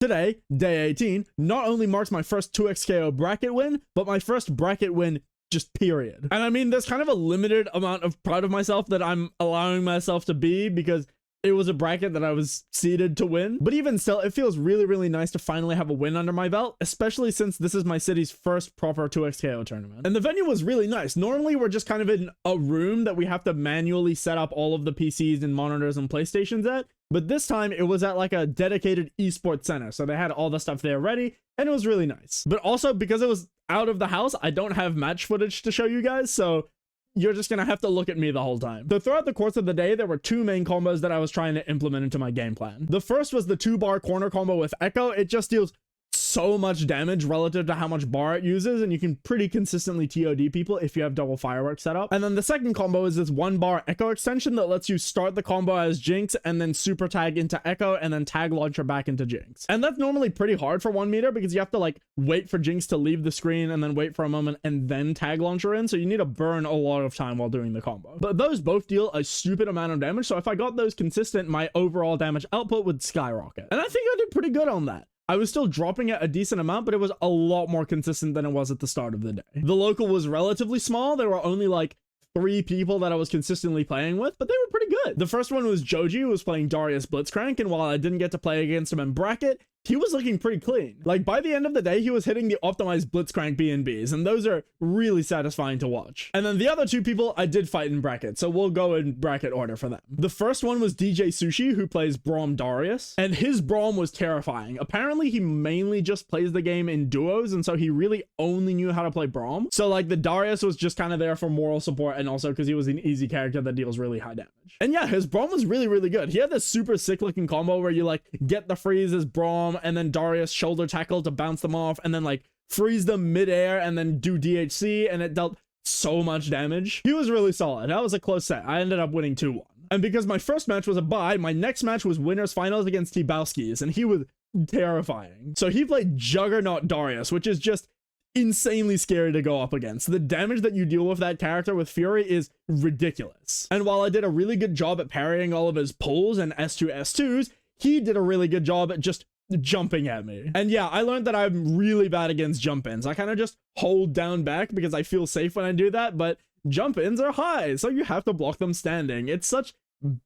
Today, day 18, not only marks my first 2x KO bracket win, but my first bracket win just period. And I mean, there's kind of a limited amount of proud of myself that I'm allowing myself to be because it was a bracket that I was seeded to win. But even still, it feels really, really nice to finally have a win under my belt, especially since this is my city's first proper 2x KO tournament. And the venue was really nice. Normally, we're just kind of in a room that we have to manually set up all of the PCs and monitors and PlayStations at. But this time, it was at like a dedicated esports center. So they had all the stuff there ready, and it was really nice. But also, because it was out of the house, I don't have match footage to show you guys, so you're just gonna have to look at me the whole time. So throughout the course of the day, there were two main combos that I was trying to implement into my game plan. The first was the 2-bar corner combo with Echo. It just deals so much damage relative to how much bar it uses, and you can pretty consistently TOD people if you have double fireworks set up. And then the second combo is this 1-bar Echo extension that lets you start the combo as Jinx and then super tag into Echo and then tag launcher back into Jinx. And that's normally pretty hard for 1 meter because you have to like wait for Jinx to leave the screen and then wait for a moment and then tag launcher in, so you need to burn a lot of time while doing the combo. But those both deal a stupid amount of damage, so if I got those consistent, my overall damage output would skyrocket. And I think I did pretty good on that. I was still dropping it a decent amount, but it was a lot more consistent than it was at the start of the day. The local was relatively small. There were only like 3 people that I was consistently playing with, but they were pretty good. The first one was Joji, who was playing Darius Blitzcrank, and while I didn't get to play against him in bracket, he was looking pretty clean. Like by the end of the day, he was hitting the optimized Blitzcrank BNBs, and those are really satisfying to watch. And then the other 2 people I did fight in bracket, so we'll go in bracket order for them. The first one was DJ Sushi, who plays Braum Darius, and his Braum was terrifying. Apparently, he mainly just plays the game in duos, and so he really only knew how to play Braum. So like the Darius was just kind of there for moral support, and also because he was an easy character that deals really high damage. And yeah, his Braum was really, really good. He had this super sick looking combo where you like get the freeze as Braum, and then Darius shoulder tackle to bounce them off, and then like freeze them midair and then do DHC, and it dealt so much damage. He was really solid. That was a close set. I ended up winning 2-1. And because my first match was a bye, my next match was winners finals against Tibowski's, and he was terrifying. So he played Juggernaut Darius, which is just insanely scary to go up against. The damage that you deal with that character with Fury is ridiculous. And while I did a really good job at parrying all of his pulls and S2 S2s, he did a really good job at just jumping at me. And yeah, I learned that I'm really bad against jump-ins. I kind of just hold down back because I feel safe when I do that, but jump-ins are high, so you have to block them standing. It's such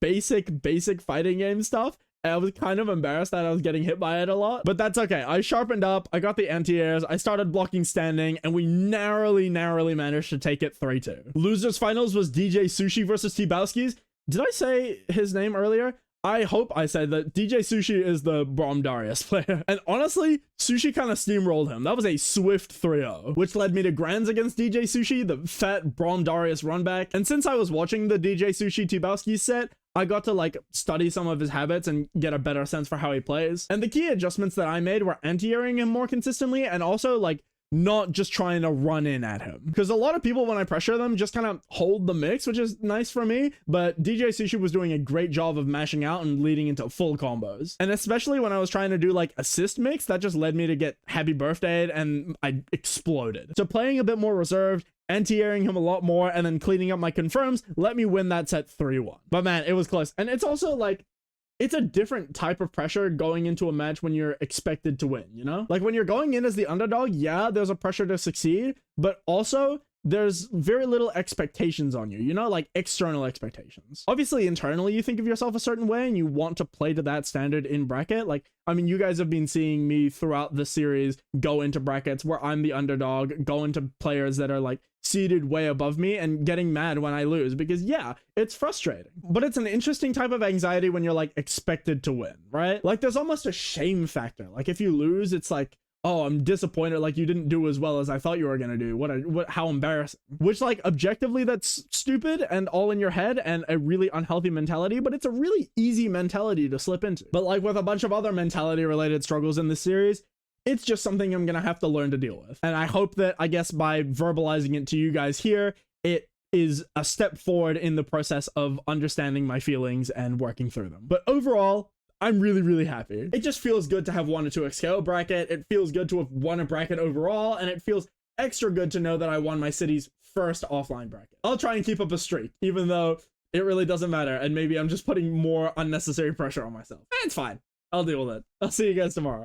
basic fighting game stuff. I was kind of embarrassed that I was getting hit by it a lot, but that's okay. I sharpened up, I got the anti-airs, I started blocking standing, and we narrowly managed to take it 3-2. Losers finals was DJ Sushi versus Tibowski's. Did I say his name earlier? I hope I said that. DJ Sushi is the Braum Darius player. And honestly, Sushi kind of steamrolled him. That was a swift 3-0, which led me to grands against DJ Sushi, the fat Braum Darius runback. And since I was watching the DJ Sushi Tibowski set, I got to like study some of his habits and get a better sense for how he plays. And the key adjustments that I made were anti-airing him more consistently, and also like not just trying to run in at him, because a lot of people, when I pressure them, just kind of hold the mix, which is nice for me. But DJ Sushi was doing a great job of mashing out and leading into full combos, and especially when I was trying to do like assist mix, that just led me to get happy birthday and I exploded. So playing a bit more reserved, anti-airing him a lot more, and then cleaning up my confirms let me win that set 3-1. But man, it was close. And it's also like, it's a different type of pressure going into a match when you're expected to win, you know? Like when you're going in as the underdog, yeah, there's a pressure to succeed, but also there's very little expectations on you, you know, like external expectations. Obviously, internally, you think of yourself a certain way and you want to play to that standard in bracket. Like, I mean, you guys have been seeing me throughout the series go into brackets where I'm the underdog, go into players that are like seated way above me and getting mad when I lose, because yeah, it's frustrating, but it's an interesting type of anxiety when you're like expected to win, right? Like there's almost a shame factor. Like if you lose, it's like, oh, I'm disappointed, like you didn't do as well as I thought you were gonna do. How embarrassing. Which like objectively that's stupid and all in your head and a really unhealthy mentality, but it's a really easy mentality to slip into. But like with a bunch of other mentality related struggles in this series, it's just something I'm gonna have to learn to deal with. And I hope that, I guess, by verbalizing it to you guys here, it is a step forward in the process of understanding my feelings and working through them. But overall, I'm really happy. It just feels good to have won a 2x KO bracket. It feels good to have won a bracket overall, and it feels extra good to know that I won my city's first offline bracket. I'll try and keep up a streak, even though it really doesn't matter, and maybe I'm just putting more unnecessary pressure on myself. It's fine. I'll deal with it. I'll see you guys tomorrow.